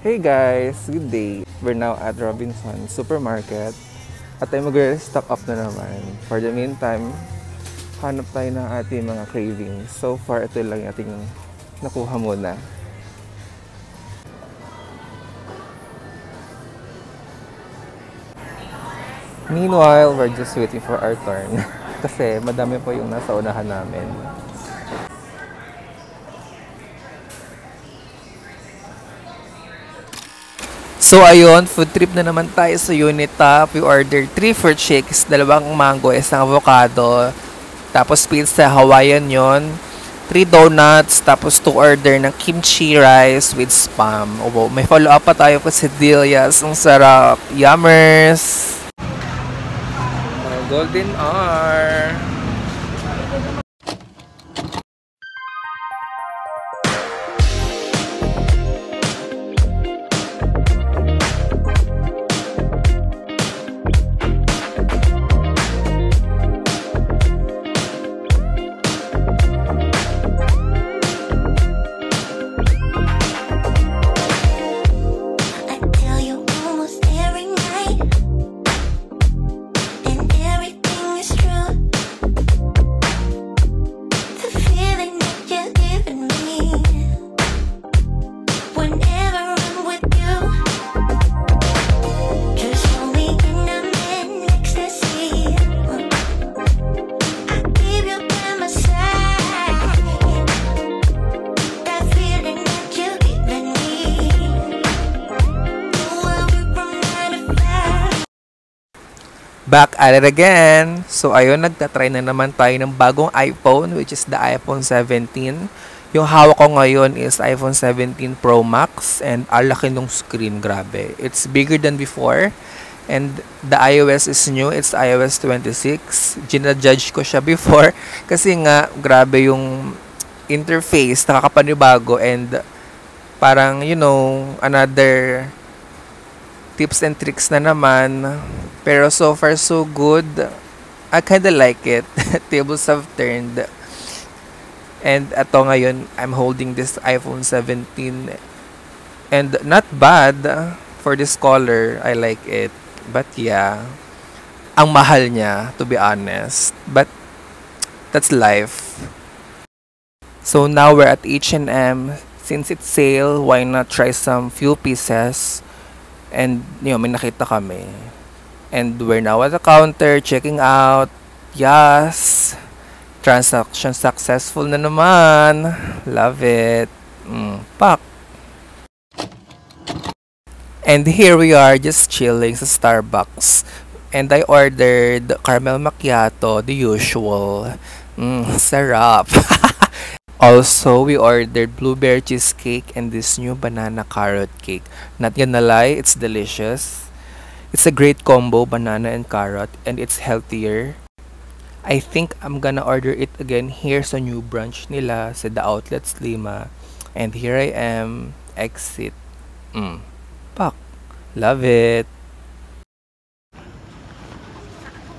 Hey guys, good day. We're now at Robinson Supermarket at tayo mag-restock up na naman. For the meantime, hanap tayo ng ating mga cravings. So far, ito lang yung ating nakuha muna. Meanwhile, we're just waiting for our turn. Kasi madami po yung nasa unahan namin. So ayun, food trip na naman tayo sa Unit Top. We ordered 3 fruit shakes, 2 mango, 1 avocado, tapos pizza, Hawaiian yon, 3 donuts, tapos 2 order ng kimchi rice with spam. Obo, may follow up pa tayo quesadillas. Ang sarap. Yummers! Golden R. Back at it again. So ayun, nagtatry na naman tayo ng bagong iPhone, which is the iPhone 17. Yung hawak ko ngayon is iPhone 17 Pro Max, and ang laki nung screen, grabe. It's bigger than before, and the iOS is new. It's iOS 26. Ginajudge ko siya before kasi nga grabe yung interface, nakakapanibago, and parang, you know, another tips and tricks na naman. Pero so far so good. I kinda like it. Tables have turned. And ato ngayon, I'm holding this iPhone 17. And not bad for this color. I like it. But yeah, ang mahal niya, to be honest. But that's life. So now we're at H&M. Since it's sale, why not try some few pieces? And yun, may nakita kami. And we're now at the counter, checking out. Yes! Transaction successful na naman. Love it. Pak! And here we are, just chilling sa Starbucks. And I ordered caramel macchiato, the usual. Sarap! Also, we ordered blueberry cheesecake and this new banana carrot cake. Not gonna lie, it's delicious. It's a great combo, banana and carrot, and it's healthier. I think I'm gonna order it again here sa new branch nila sa The Outlets Lima. And here I am, exit. Pak! Love it!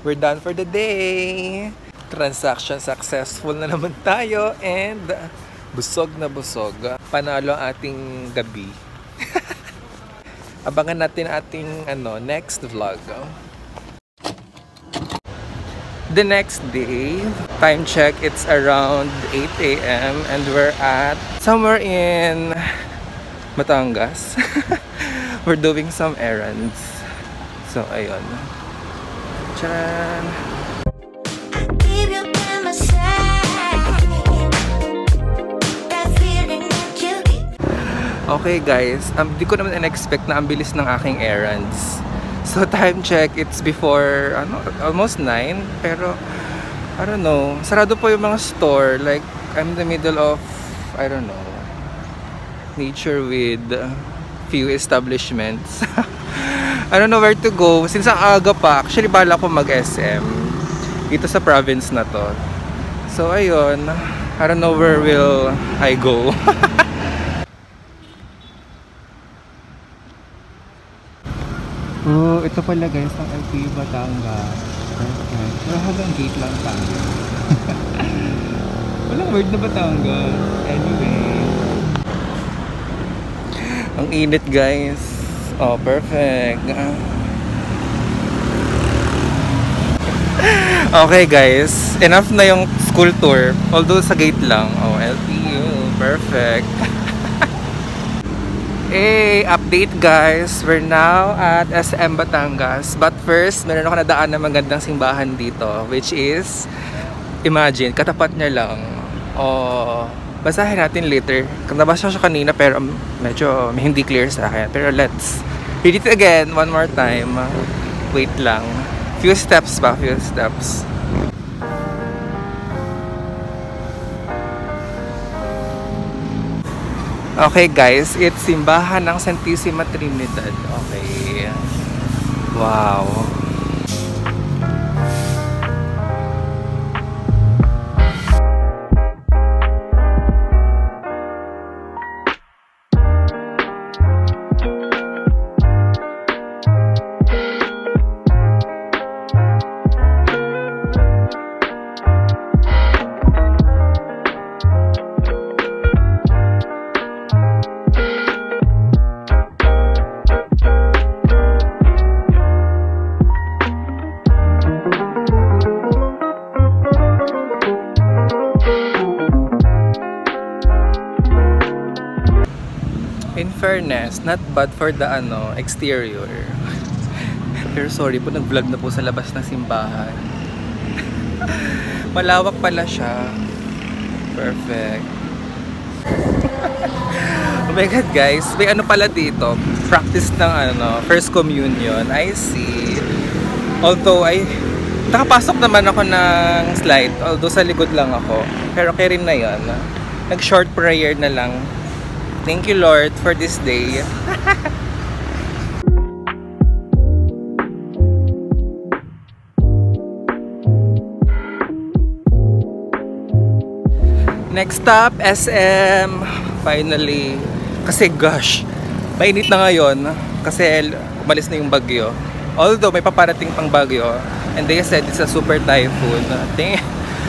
We're done for the day! Transaction successful na naman tayo, and busog na busog. Panalo ang ating gabi. Abangan natin ating next vlog. The next day, time check, it's around 8 a.m. and we're at somewhere in Batangas. We're doing some errands. So ayun. Charan! Okay guys, di ko naman in-expect na ang bilis ng aking errands. So time check, it's before almost 9, pero I don't know, sarado po yung mga store. Like I'm in the middle of, I don't know, nature with few establishments. I don't know where to go since ang aga pa. Actually bala ko mag-SM dito sa province na to. So ayun, I don't know where will I go. Oh, ito pala guys, ang LPU Batangas. Perfect. Pero hanggang gate lang tayo. Walang word na Batangas. Anyway. Ang init guys. Oh, perfect. Okay guys, enough na yung school tour. Although sa gate lang. Oh, LTU. Perfect. Hey, update guys. We're now at SM Batangas. But first, meron ako nadaan na magandang simbahan dito. Which is, imagine, katapat niya lang. Oh, basahin natin later. Nabasa siya kanina pero medyo hindi clear sa akin. Pero let's read it again one more time. Wait lang. Few steps pa, few steps. Okay guys, it's simbahan ng Santissima Trinidad. Okay. Wow. In fairness, not bad for the exterior. Pero sorry po, nag-vlog na po sa labas ng simbahan. Malawak pala siya. Perfect. Oh my god guys, may ano pala dito. Practice ng first communion. I see. Although nakapasok naman ako ng slide. Although sa likod lang ako. Pero okay rin na yun. Nag-short prayer na lang. Thank you Lord for this day. Next stop, SM. Finally. Kasi gosh, mainit na ngayon. Kasi umalis na yung bagyo. Although may paparating pang bagyo. And they said it's a super typhoon.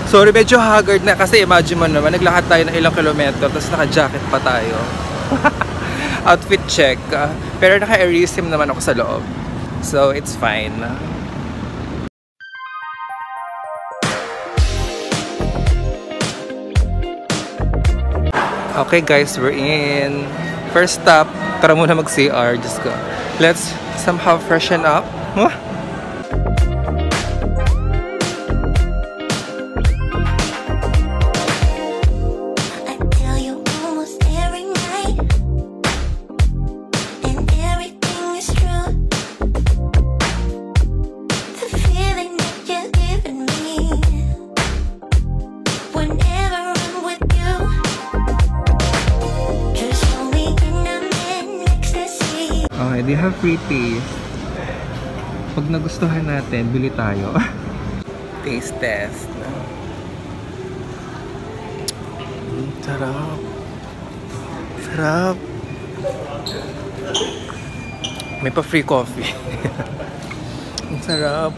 Sorry, medyo haggard na. Kasi imagine mo naman, naglakad tayo ng ilang kilometro. Tapos naka-jacket pa tayo. Outfit check. Pero naka-airism naman ako sa loob. So it's fine. Okay guys, we're in. First stop, tara muna mag-CR. Just go. Let's somehow freshen up. Huh? Okay, they have free taste. Pag nagustuhan natin, bili tayo. Taste test. Sarap. Sarap. May pa free coffee. Ang sarap.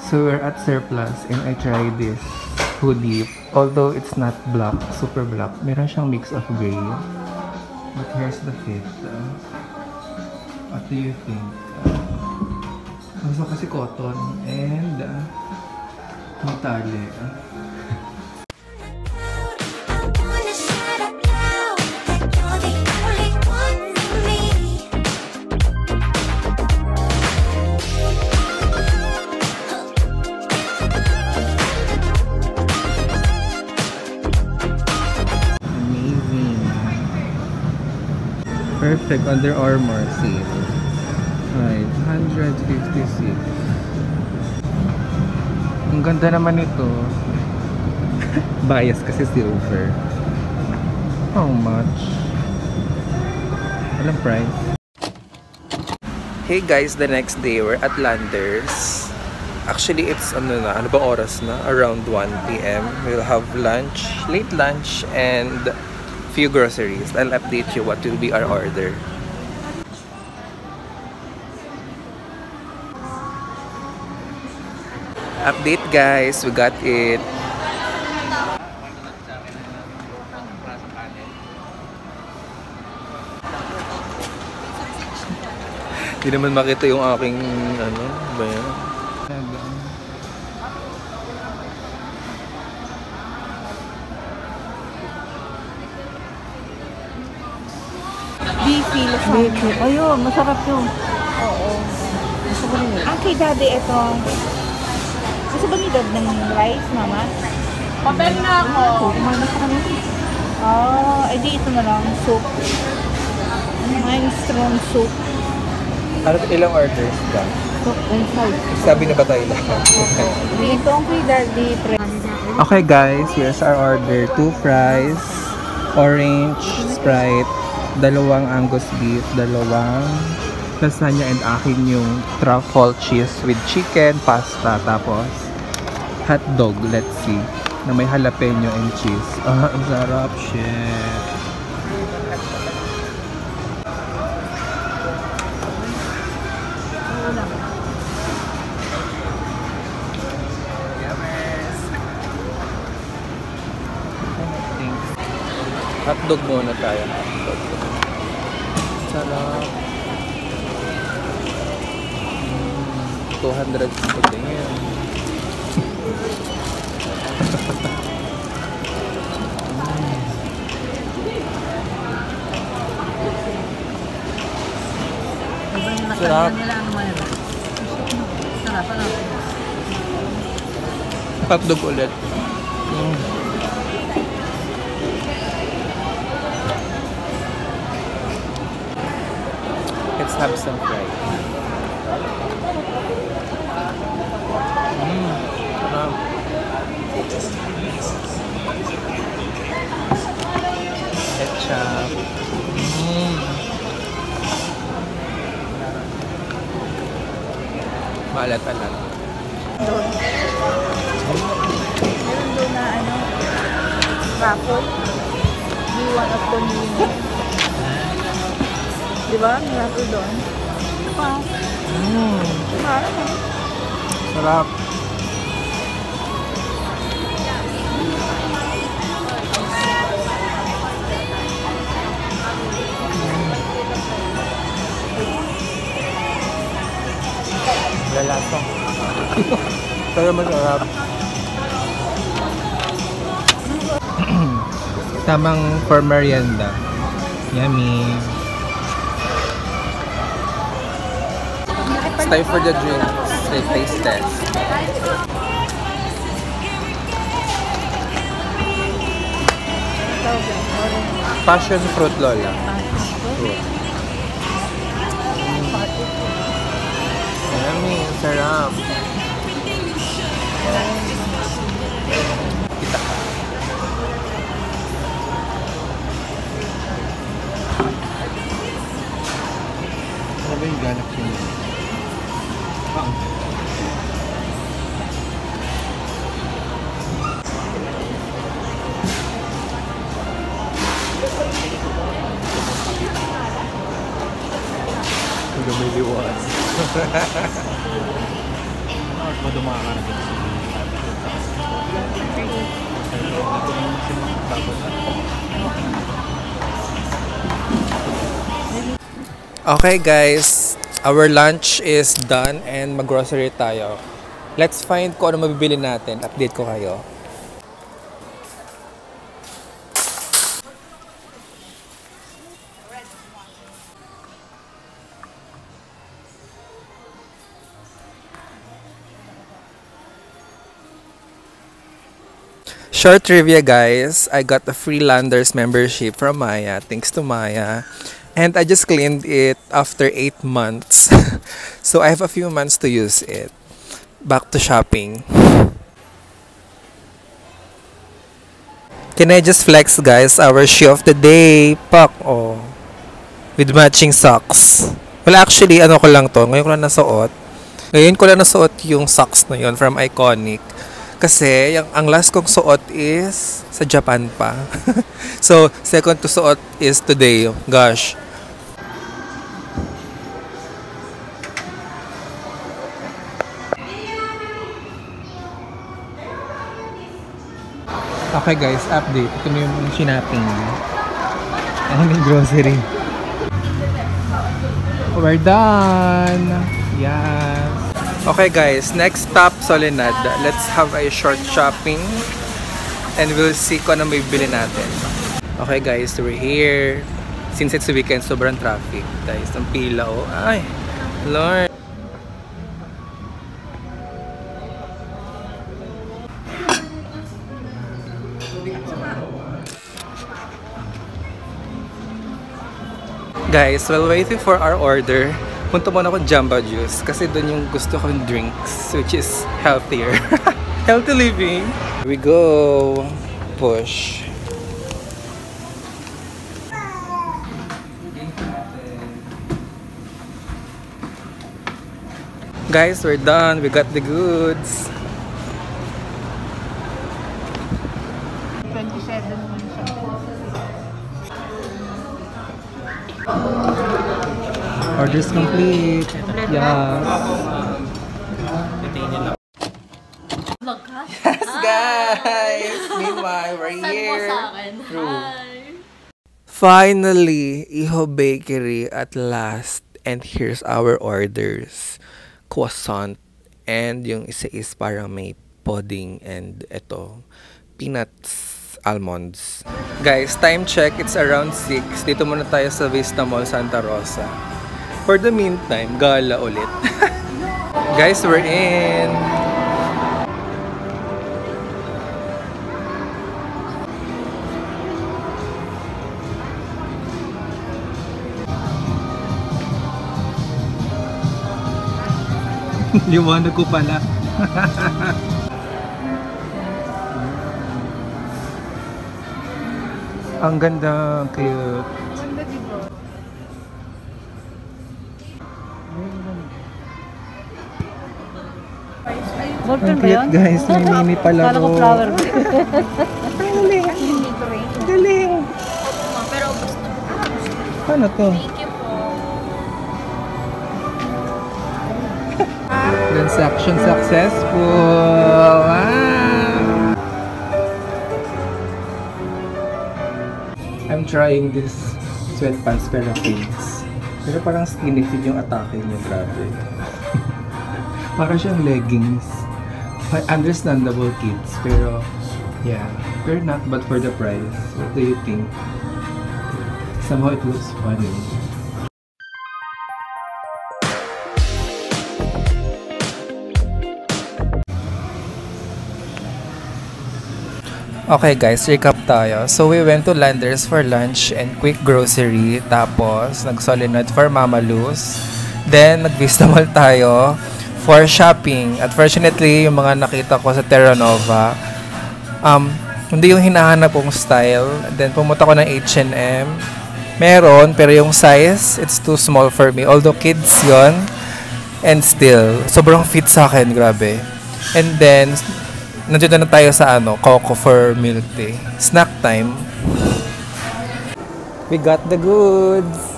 So we're at Surplus and I tried this hoodie. Although it's not black, super black. Meron siyang mix of gray. But here's the fit. What do you think? Gusto kasi cotton and metali. Perfect Under Armour sale. Right, 156. Ang ganda naman ito. Bias kasi silver. How much? Walang price. Hey guys, the next day we're at Landers. Actually, it's ano ba oras na? Around 1 PM. We'll have lunch, late lunch, and few groceries. I'll update you what will be our order. Update guys, we got it. Okay, 1 Hindi naman makita yung aking ano ba yan? Beefy lasagna. Ayun, masarap yun. Oo. Masarap yun. Ang kay daddy ito. Gusto ba ni dad ng rice, mama? Papel na ako. Kumain na sa kanya. Edi ito na lang, soup. May strong soup. Ano ilang orders ka? Soup and fries. Sabi na ba tayo lahat? Ito ang kay daddy. Okay guys, here's our order. 2 fries, orange, Sprite, 2 Angus beef, 2 lasagna, and akin yung truffle cheese with chicken, pasta, tapos hot dog, let's see, na may jalapeno and cheese. Ang sarap, shit. Hotdog muna tayo. Hotdog. Sarap. 200 ito yan. Sarap. Hotdog ulit. Let's have some fries. Sarap. Ketchup. Maalat-alat. Meron doon na raffle. Do you want us to name? Diba? Raffle doon. Sarap. Lalasa. Pero masarap. Tamang for merienda. Yummy. It's time for the drinks. The taste test. Passion fruit, Lola. Fruit. Yummy. Sarap. Kita ka. Ano ba yung Galaxy mo? Lumiliwas. Maduma ka na dito. Okay guys, our lunch is done and mag-grocery tayo. Let's find kung ano mabibili natin. Update ko kayo. Short trivia guys, I got a Freelanders membership from Maya, thanks to Maya. And I just cleaned it after 8 months. So I have a few months to use it. Back to shopping. Can I just flex guys, our shoe of the day, pak, oh. With matching socks. Well actually, ano ko lang to, ngayon ko lang nasuot. Ngayon ko lang nasuot yung socks na yun from Iconic. Kasi ang last kong suot is sa Japan pa. So, second to suot is today. Gosh. Okay guys, update. Ito na yung sinaping. Ano yung grocery? We're done! Yes! Okay guys, next stop, Soledad. Let's have a short shopping and we'll see kung ano may bili natin. Okay guys, we're here. Since it's weekend, sobrang traffic. Guys, ang pila oh. Ay, Lord! Guys, while waiting for our order, punta muna akong Jamba Juice kasi doon yung gusto kong drinks, which is healthier. Healthy living. Here we go. Push. Guys, we're done. We got the goods. 27 Orders complete. Yes. Yes, guys! Meanwhile, we're here. Finally, Iho Bakery at last. And here's our orders. Croissant. And yung isa is parang may pudding. And ito, peanuts, almonds. Guys, time check. It's around 6. Dito muna tayo sa Vista Mall, Santa Rosa. For the meantime, gala ulit. Guys, we're in! Liwanag ko pala. Ang ganda, cute. Ganda diba? Bolton ba Cute yun? guys, may mini pala Kala ko flower. Galing! Galing! Pero gusto. Ano to? Thank you po. Transaction successful! Wow! I'm trying this sweatpants pero pants. Pero parang skinny fit yung atake niya, grabe. Parang siyang leggings. Understandable kids, pero yeah. Pero not bad for the price. What do you think? Somehow it looks funny. Okay guys, recap tayo. So we went to Landers for lunch and quick grocery. Tapos nag-Soledad for Mama Luz. Then nag-Vista Mall tayo for shopping. Unfortunately, yung mga nakita ko sa Terra Nova, hindi yung hinahanap kong style. Then pumunta ko ng H&M. Meron, pero yung size, it's too small for me. Although kids yon, and still, sobrang fit sa akin, grabe. And then, nandito na tayo sa Coco for milk tea. Snack time. We got the goods.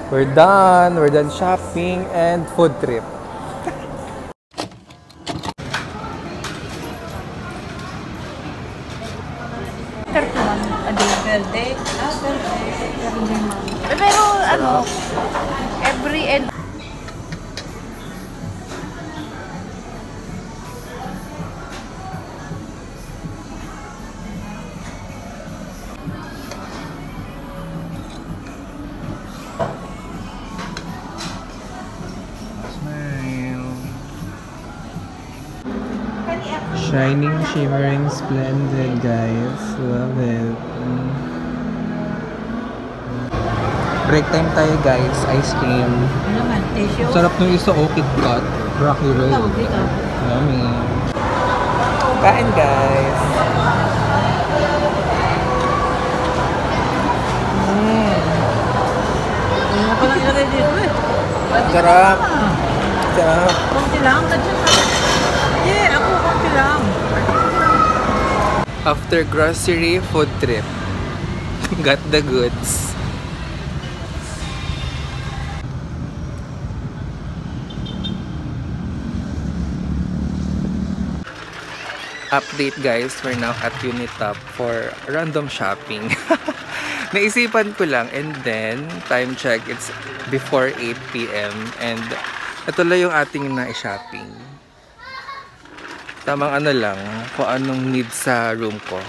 We're done. We're done shopping and food trip. Verde. Pero every end. Shining, shimmering, splendid, guys. Love it. Break time tayo, guys. Ice cream. Ano naman? Tissue? Sarap nung isa, Kit Kat. Rocky Road. Tawag dito. Yummy. Kain, guys. Ano pa lang ilagay dito eh? Sarap. Sarap. Konti lang. Yeah, ako konti lang. After grocery, food trip. Got the goods. Update guys, we're now at Unitop for random shopping. Naisipan ko lang, and then time check, it's before 8 p.m. and ito lang yung ating na-shopping. Tamang ano lang, kung anong need sa room ko.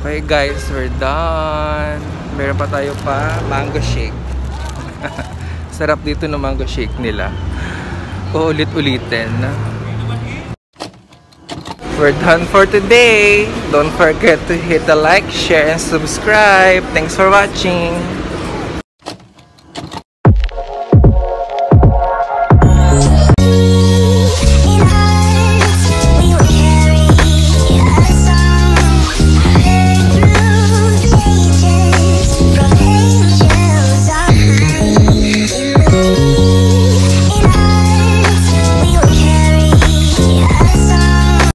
Okay guys, we're done. Meron pa tayo pa mango shake. Sarap dito ng mango shake nila. Uulit-ulitin. We're done for today. Don't forget to hit the like, share, and subscribe. Thanks for watching.